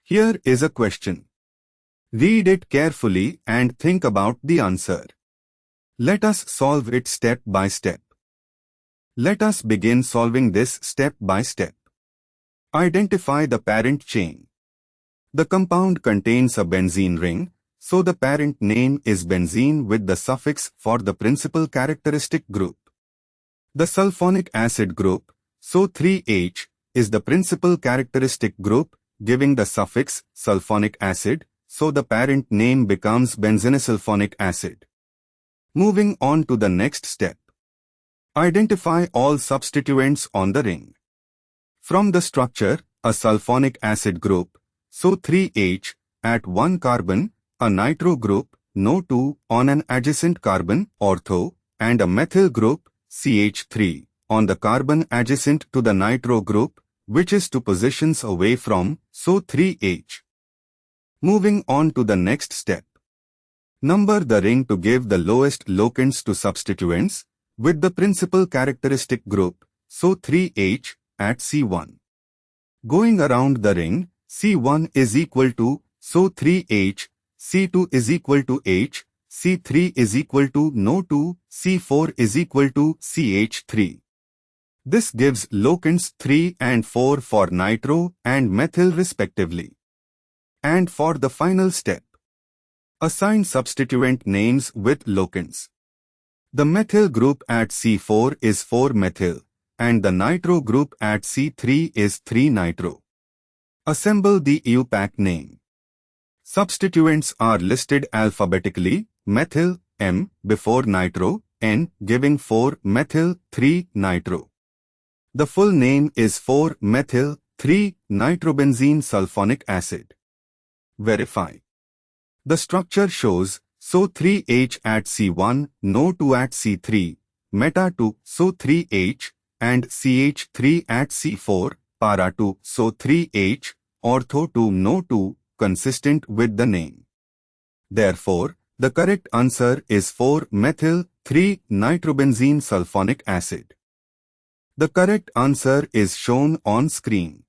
Here is a question. Read it carefully and think about the answer. Let us solve it step by step. Let us begin solving this step by step. Identify the parent chain. The compound contains a benzene ring, so the parent name is benzene with the suffix for the principal characteristic group. The sulphonic acid group, so 3H, is the principal characteristic group, giving the suffix sulphonic acid, so the parent name becomes benzenesulphonic acid. Moving on to the next step. Identify all substituents on the ring. From the structure, a sulphonic acid group, so 3H, at 1 carbon, a nitro group, NO2, on an adjacent carbon, ortho, and a methyl group, CH3, on the carbon adjacent to the nitro group, which is 2 positions away from, so 3H. Moving on to the next step. Number the ring to give the lowest locants to substituents, with the principal characteristic group, so 3H, at C1. Going around the ring, C1 is equal to, so 3H, C2 is equal to H, C3 is equal to NO2, C4 is equal to CH3. This gives locants 3 and 4 for nitro and methyl respectively. And for the final step, assign substituent names with locants. The methyl group at C4 is 4-methyl, and the nitro group at C3 is 3-nitro. Assemble the IUPAC name. Substituents are listed alphabetically, methyl, M, before nitro, N, giving 4-methyl, 3-nitro. The full name is 4-methyl, 3-nitrobenzene sulphonic acid. Verify. The structure shows, so 3H at C1, NO2 at C3, meta 2, so 3H, and CH3 at C4, para 2, so 3H, ortho to NO2, consistent with the name. Therefore, the correct answer is 4-methyl, 3-nitrobenzene sulphonic acid. The correct answer is shown on screen.